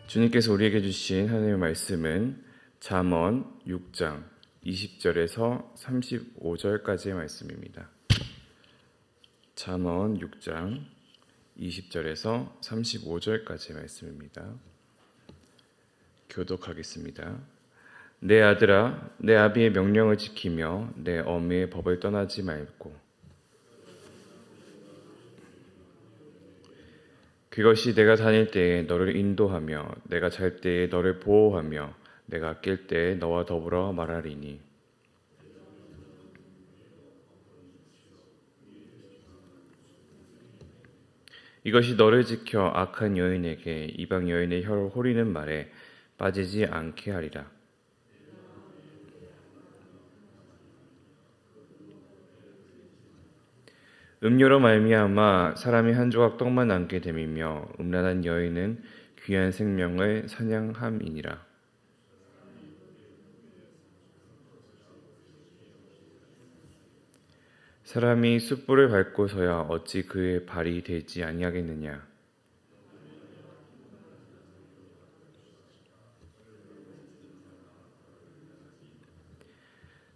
주님께서 우리에게 주신 하나님의 말씀은 잠언 6장 20절에서 35절까지의 말씀입니다. 잠언 6장 20절에서 35절까지의 말씀입니다. 교독하겠습니다. 내 아들아, 내 아비의 명령을 지키며 내 어미의 법을 떠나지 말고 그것이 내가 다닐 때에 너를 인도하며 내가 잘 때에 너를 보호하며 내가 깰 때에 너와 더불어 말하리니 이것이 너를 지켜 악한 여인에게 이방 여인의 혀를 호리는 말에 빠지지 않게 하리라. 음료로 말미암아 사람이 한 조각 떡만 남게 됨이며 음란한 여인은 귀한 생명을 사냥함이니라. 사람이 숯불을 밟고서야 어찌 그의 발이 되지 아니하겠느냐.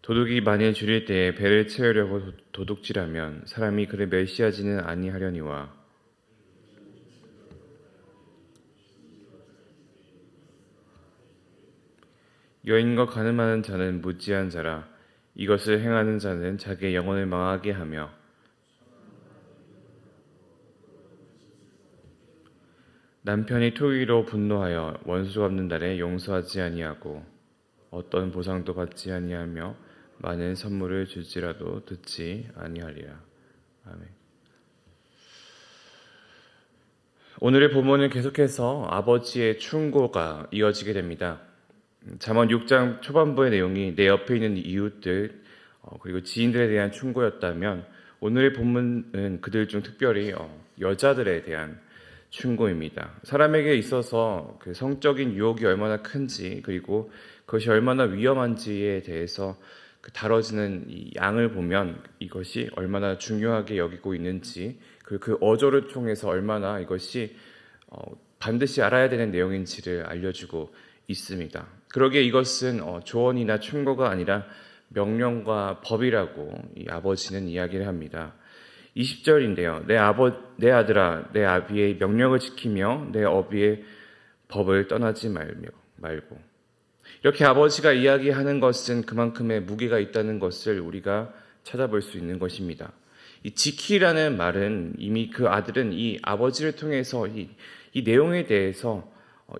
도둑이 만일 줄일 때에 배를 채우려고 도둑질하면 사람이 그를 멸시하지는 아니하려니와 여인과 간음하는 자는 무지한 자라. 이것을 행하는 자는 자기의 영혼을 망하게 하며 남편이 토기로 분노하여 원수 갚는 날에 용서하지 아니하고 어떤 보상도 받지 아니하며 많은 선물을 줄지라도 듣지 아니하리라. 아멘. 오늘의 본문은 계속해서 아버지의 충고가 이어지게 됩니다. 잠언 6장 초반부의 내용이 내 옆에 있는 이웃들 그리고 지인들에 대한 충고였다면 오늘의 본문은 그들 중 특별히 여자들에 대한 충고입니다. 사람에게 있어서 그 성적인 유혹이 얼마나 큰지 그리고 그것이 얼마나 위험한지에 대해서 다뤄지는 이 양을 보면 이것이 얼마나 중요하게 여기고 있는지 그리고 그 어조를 통해서 얼마나 이것이 반드시 알아야 되는 내용인지를 알려주고 있습니다. 그러기에 이것은 조언이나 충고가 아니라 명령과 법이라고 이 아버지는 이야기를 합니다. 20절인데요. 내 아들아, 내 아비의 명령을 지키며 내 어비의 법을 떠나지 말고 이렇게 아버지가 이야기하는 것은 그만큼의 무게가 있다는 것을 우리가 찾아볼 수 있는 것입니다. 이 지키라는 말은 이미 그 아들은 이 아버지를 통해서 이 내용에 대해서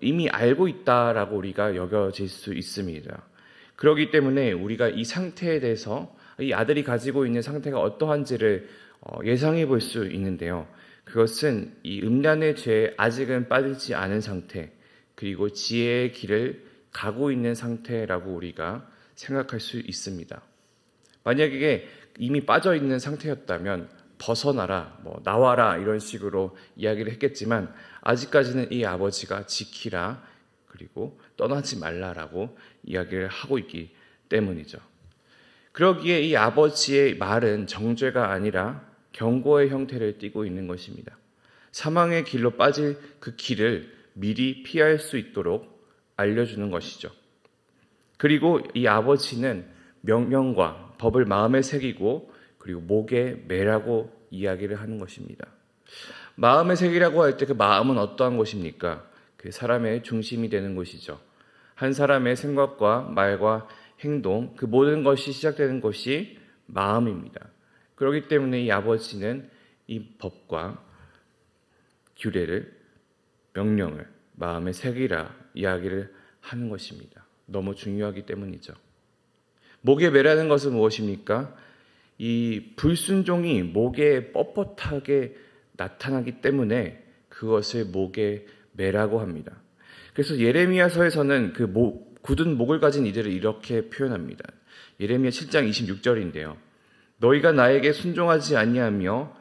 이미 알고 있다라고 우리가 여겨질 수 있습니다. 그렇기 때문에 우리가 이 상태에 대해서 이 아들이 가지고 있는 상태가 어떠한지를 예상해 볼 수 있는데요. 그것은 이 음란의 죄에 아직은 빠지지 않은 상태 그리고 지혜의 길을 가고 있는 상태라고 우리가 생각할 수 있습니다. 만약에 이미 빠져 있는 상태였다면 벗어나라, 나와라 이런 식으로 이야기를 했겠지만 아직까지는 이 아버지가 지키라 그리고 떠나지 말라라고 이야기를 하고 있기 때문이죠. 그러기에 이 아버지의 말은 정죄가 아니라 경고의 형태를 띠고 있는 것입니다. 사망의 길로 빠질 그 길을 미리 피할 수 있도록 알려주는 것이죠. 그리고 이 아버지는 명령과 법을 마음에 새기고 그리고 목에 매라고 이야기를 하는 것입니다. 마음에 새기라고 할 때 그 마음은 어떠한 것입니까? 그 사람의 중심이 되는 것이죠. 한 사람의 생각과 말과 행동, 그 모든 것이 시작되는 것이 마음입니다. 그렇기 때문에 이 아버지는 이 법과 규례를, 명령을 마음에 새기라 이야기를 하는 것입니다. 너무 중요하기 때문이죠. 목에 매라는 것은 무엇입니까? 이 불순종이 목에 뻣뻣하게 나타나기 때문에 그것을 목에 매라고 합니다. 그래서 예레미야서에서는 그 굳은 목을 가진 이들을 이렇게 표현합니다. 예레미야 7장 26절인데요. 너희가 나에게 순종하지 아니하며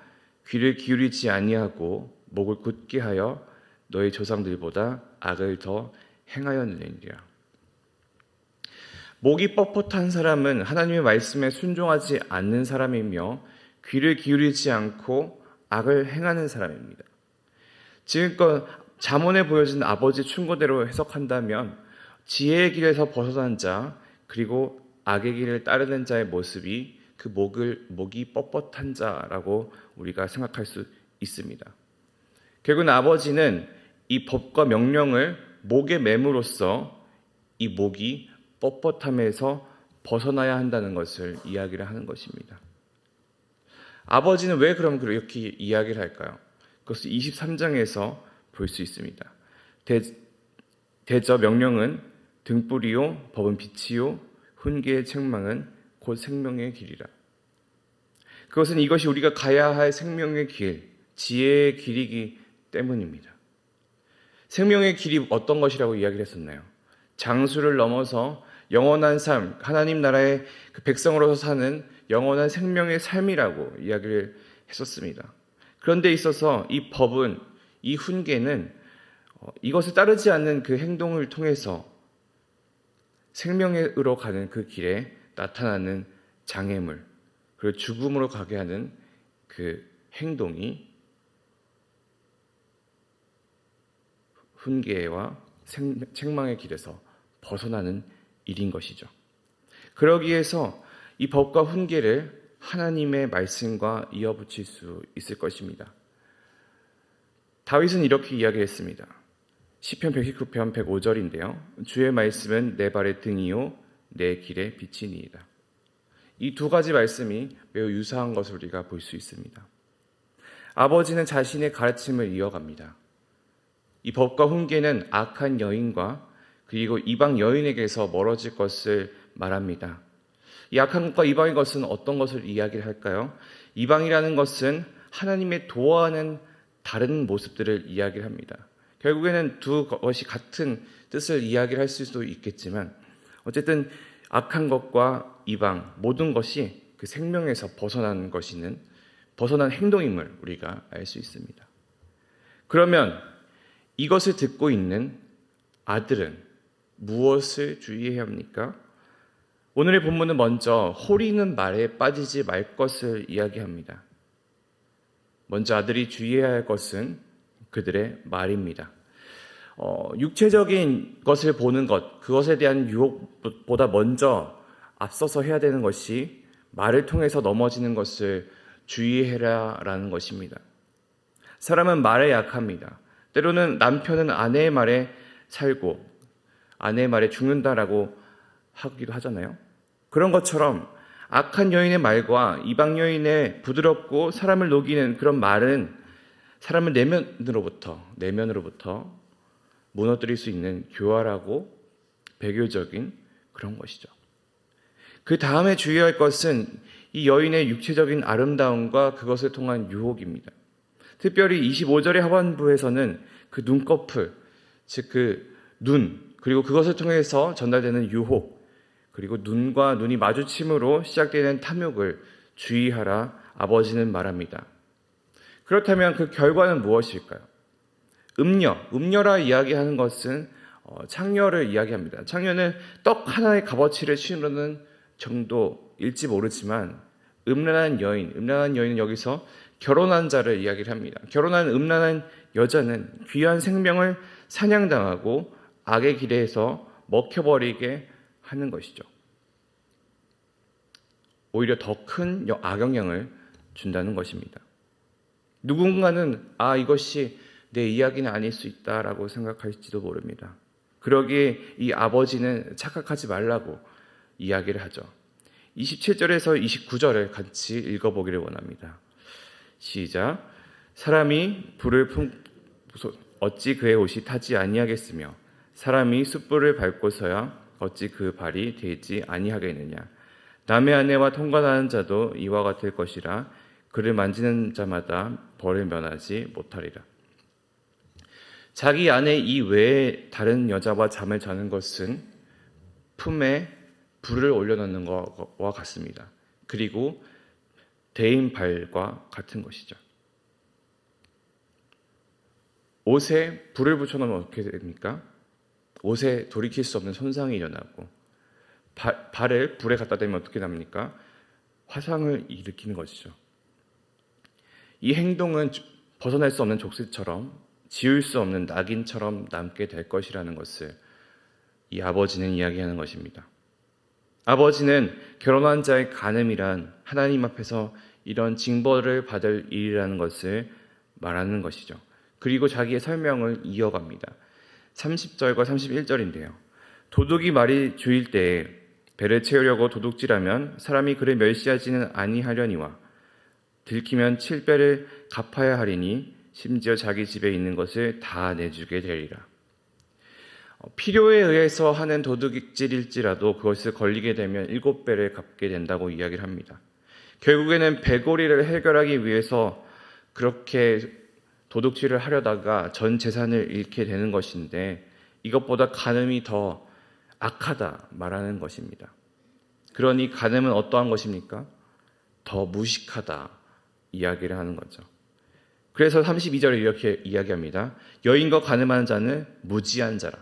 귀를 기울이지 아니하고 목을 굳게 하여 너희 조상들보다 악을 더 행하였느니라. 목이 뻣뻣한 사람은 하나님의 말씀에 순종하지 않는 사람이며 귀를 기울이지 않고 악을 행하는 사람입니다. 지금껏 잠언에 보여진 아버지 충고대로 해석한다면 지혜의 길에서 벗어난 자 그리고 악의 길을 따르는 자의 모습이 그 목이 뻣뻣한 자라고 우리가 생각할 수 있습니다. 결국은 아버지는 이 법과 명령을 목에 맴으로써 이 목이 뻣뻣함에서 벗어나야 한다는 것을 이야기를 하는 것입니다. 아버지는 왜 그럼 그렇게 이야기를 할까요? 그것을 23장에서 볼 수 있습니다. 대저 명령은 등불이요 법은 빛이요 훈계의 책망은 곧 생명의 길이라. 그것은 이것이 우리가 가야 할 생명의 길, 지혜의 길이기 때문입니다. 생명의 길이 어떤 것이라고 이야기를 했었나요? 장수를 넘어서 영원한 삶, 하나님 나라의 그 백성으로서 사는 영원한 생명의 삶이라고 이야기를 했었습니다. 그런데 있어서 이 법은, 이 훈계는 이것을 따르지 않는 그 행동을 통해서 생명으로 가는 그 길에 나타나는 장애물, 그리고 죽음으로 가게 하는 그 행동이 훈계와 책망의 길에서 벗어나는 일인 것이죠. 그러기 위해서 이 법과 훈계를 하나님의 말씀과 이어붙일 수 있을 것입니다. 다윗은 이렇게 이야기했습니다. 시편 119편 105절인데요. 주의 말씀은 내 발의 등이요 내 길의 빛이니이다. 이 두 가지 말씀이 매우 유사한 것을 우리가 볼 수 있습니다. 아버지는 자신의 가르침을 이어갑니다. 이 법과 훈계는 악한 여인과 그리고 이방 여인에게서 멀어질 것을 말합니다. 이 악한 것과 이방의 것은 어떤 것을 이야기를 할까요? 이방이라는 것은 하나님의 도와하는 다른 모습들을 이야기를 합니다. 결국에는 두 것이 같은 뜻을 이야기를 할 수도 있겠지만 어쨌든 악한 것과 이방 모든 것이 그 생명에서 벗어난 행동임을 우리가 알 수 있습니다. 그러면 이것을 듣고 있는 아들은 무엇을 주의해야 합니까? 오늘의 본문은 먼저 호리는 말에 빠지지 말 것을 이야기합니다. 먼저 아들이 주의해야 할 것은 그들의 말입니다. 육체적인 것을 보는 것, 그것에 대한 유혹보다 먼저 앞서서 해야 되는 것이 말을 통해서 넘어지는 것을 주의해라라는 것입니다. 사람은 말에 약합니다. 때로는 남편은 아내의 말에 살고 아내의 말에 죽는다라고 하기도 하잖아요. 그런 것처럼 악한 여인의 말과 이방 여인의 부드럽고 사람을 녹이는 그런 말은 사람을 내면으로부터 무너뜨릴 수 있는 교활하고 배교적인 그런 것이죠. 그 다음에 주의할 것은 이 여인의 육체적인 아름다움과 그것을 통한 유혹입니다. 특별히 25절의 하반부에서는 그 눈꺼풀, 즉 그 눈, 그리고 그것을 통해서 전달되는 유혹, 그리고 눈과 눈이 마주침으로 시작되는 탐욕을 주의하라 아버지는 말합니다. 그렇다면 그 결과는 무엇일까요? 음녀라 이야기하는 것은 창녀를 이야기합니다. 창녀는 떡 하나의 값어치를 치르는 정도일지 모르지만 음란한 여인은 여기서 결혼한 자를 이야기를 합니다. 결혼한 음란한 여자는 귀한 생명을 사냥당하고 악의 길에서 먹혀버리게 하는 것이죠. 오히려 더 큰 악영향을 준다는 것입니다. 누군가는 이것이 내 이야기는 아닐 수 있다라고 생각할지도 모릅니다. 그러기에 이 아버지는 착각하지 말라고 이야기를 하죠. 27절에서 29절을 같이 읽어보기를 원합니다. 시작. 사람이 불을 품고서 어찌 그의 옷이 타지 아니하겠으며 사람이 숯불을 밟고서야 어찌 그 발이 되지 아니하겠느냐. 남의 아내와 통관하는 자도 이와 같을 것이라 그를 만지는 자마다 벌을 면하지 못하리라. 자기 아내 이외에 다른 여자와 잠을 자는 것은 품에 불을 올려놓는 것과 같습니다. 그리고 대인 발과 같은 것이죠. 옷에 불을 붙여놓으면 어떻게 됩니까? 옷에 돌이킬 수 없는 손상이 일어나고 발을 불에 갖다 대면 어떻게 됩니까? 화상을 일으키는 것이죠. 이 행동은 벗어날 수 없는 족쇄처럼 지울 수 없는 낙인처럼 남게 될 것이라는 것을 이 아버지는 이야기하는 것입니다. 아버지는 결혼한 자의 간음이란 하나님 앞에서 이런 징벌을 받을 일이라는 것을 말하는 것이죠. 그리고 자기의 설명을 이어갑니다. 30절과 31절인데요. 도둑이 말이 주일 때에 배를 채우려고 도둑질하면 사람이 그를 멸시하지는 아니하려니와 들키면 7배를 갚아야 하리니 심지어 자기 집에 있는 것을 다 내주게 되리라. 필요에 의해서 하는 도둑질일지라도 그것을 걸리게 되면 7배를 갚게 된다고 이야기를 합니다. 결국에는 배고리를 해결하기 위해서 그렇게 도둑질을 하려다가 전 재산을 잃게 되는 것인데 이것보다 간음이 더 악하다 말하는 것입니다. 그러니 간음은 어떠한 것입니까? 더 무식하다 이야기를 하는 거죠. 그래서 32절에 이렇게 이야기합니다. 여인과 간음하는 자는 무지한 자라.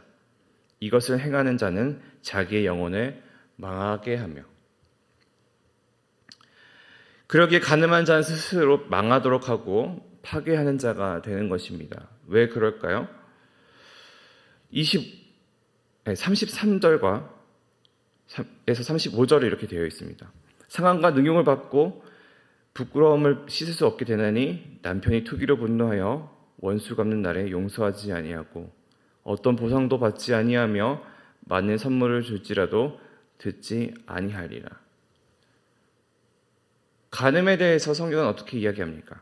이것을 행하는 자는 자기의 영혼을 망하게 하며. 그러기에 간음한 자는 스스로 망하도록 하고 파괴하는 자가 되는 것입니다. 왜 그럴까요? 33절과 에서 35절에 이렇게 되어 있습니다. 상한과 능욕을 받고 부끄러움을 씻을 수 없게 되나니 남편이 투기로 분노하여 원수 갚는 날에 용서하지 아니하고 어떤 보상도 받지 아니하며 많은 선물을 줄지라도 듣지 아니하리라. 간음에 대해서 성경은 어떻게 이야기합니까?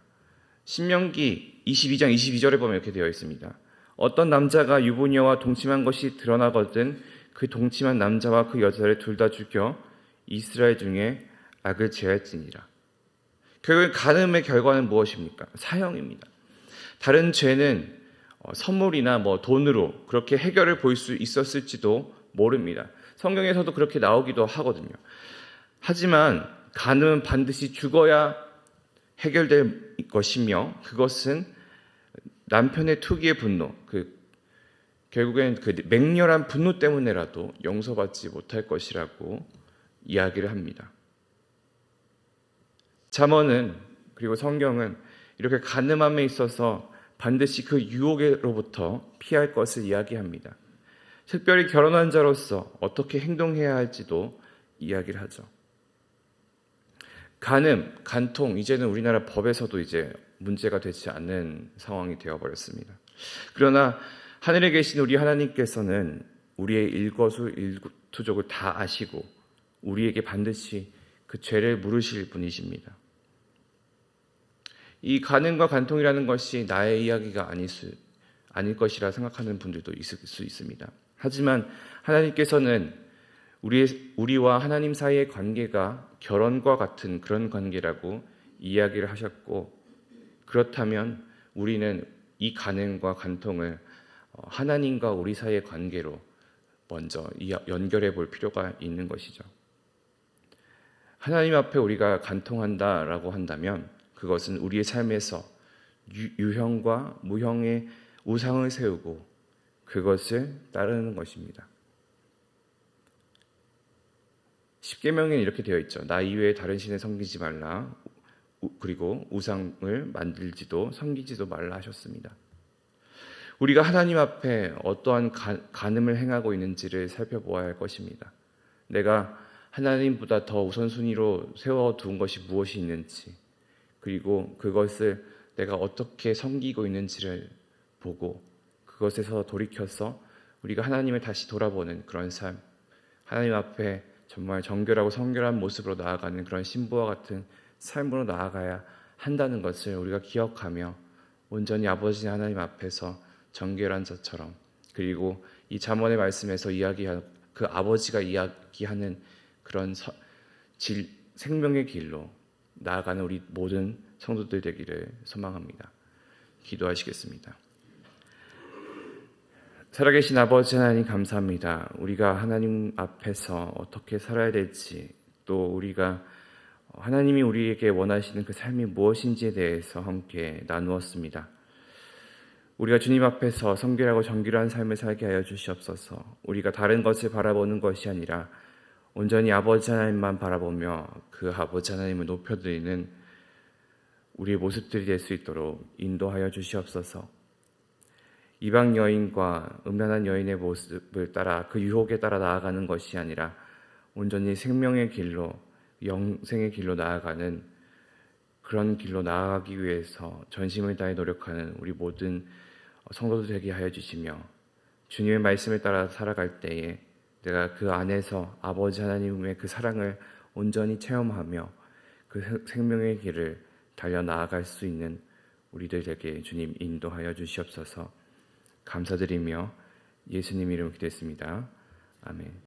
신명기 22장 22절에 보면 이렇게 되어 있습니다. 어떤 남자가 유부녀와 동침한 것이 드러나거든 그 동침한 남자와 그 여자를 둘 다 죽여 이스라엘 중에 악을 제할지니라. 결국 간음의 결과는 무엇입니까? 사형입니다. 다른 죄는 선물이나 돈으로 그렇게 해결을 볼 수 있었을지도 모릅니다. 성경에서도 그렇게 나오기도 하거든요. 하지만 간음은 반드시 죽어야 해결될 것이며 그것은 남편의 투기의 분노, 결국엔 그 맹렬한 분노 때문에라도 용서받지 못할 것이라고 이야기를 합니다. 잠언은 그리고 성경은 이렇게 간음함에 있어서 반드시 그 유혹으로부터 피할 것을 이야기합니다. 특별히 결혼한 자로서 어떻게 행동해야 할지도 이야기를 하죠. 간음, 간통, 이제는 우리나라 법에서도 이제 문제가 되지 않는 상황이 되어버렸습니다. 그러나 하늘에 계신 우리 하나님께서는 우리의 일거수일투족을 다 아시고 우리에게 반드시 그 죄를 물으실 분이십니다. 이 간음과 간통이라는 것이 나의 이야기가 아닐 것이라 생각하는 분들도 있을 수 있습니다. 하지만 하나님께서는 우리와 하나님 사이의 관계가 결혼과 같은 그런 관계라고 이야기를 하셨고, 그렇다면 우리는 이 간음과 간통을 하나님과 우리 사이의 관계로 먼저 연결해 볼 필요가 있는 것이죠. 하나님 앞에 우리가 간통한다라고 한다면 그것은 우리의 삶에서 유형과 무형의 우상을 세우고 그것을 따르는 것입니다. 십계명에는 이렇게 되어 있죠. 나 이외에 다른 신을 섬기지 말라. 그리고 우상을 만들지도 섬기지도 말라 하셨습니다. 우리가 하나님 앞에 어떠한 간음을 행하고 있는지를 살펴보아야 할 것입니다. 내가 하나님보다 더 우선순위로 세워둔 것이 무엇이 있는지, 그리고 그것을 내가 어떻게 섬기고 있는지를 보고 그것에서 돌이켜서 우리가 하나님을 다시 돌아보는 그런 삶, 하나님 앞에 정말 정결하고 성결한 모습으로 나아가는 그런 신부와 같은 삶으로 나아가야 한다는 것을 우리가 기억하며 온전히 아버지 하나님 앞에서 정결한 자처럼, 그리고 이 잠언의 말씀에서 이야기한 그 아버지가 이야기하는 그런 생명의 길로 나아가는 우리 모든 성도들 되기를 소망합니다. 기도하시겠습니다. 살아계신 아버지 하나님 감사합니다. 우리가 하나님 앞에서 어떻게 살아야 될지, 또 우리가 하나님이 우리에게 원하시는 그 삶이 무엇인지에 대해서 함께 나누었습니다. 우리가 주님 앞에서 성결하고 정결한 삶을 살게 하여 주시옵소서. 우리가 다른 것을 바라보는 것이 아니라 온전히 아버지 하나님만 바라보며 그 아버지 하나님을 높여드리는 우리의 모습들이 될 수 있도록 인도하여 주시옵소서. 이방 여인과 음란한 여인의 모습을 따라 그 유혹에 따라 나아가는 것이 아니라 온전히 생명의 길로, 영생의 길로 나아가는 그런 길로 나아가기 위해서 전심을 다해 노력하는 우리 모든 성도들 되게 하여 주시며, 주님의 말씀을 따라 살아갈 때에 내가 그 안에서 아버지 하나님의 그 사랑을 온전히 체험하며 그 생명의 길을 달려 나아갈 수 있는 우리들에게 주님 인도하여 주시옵소서. 감사드리며 예수님 이름으로 기도했습니다. 아멘.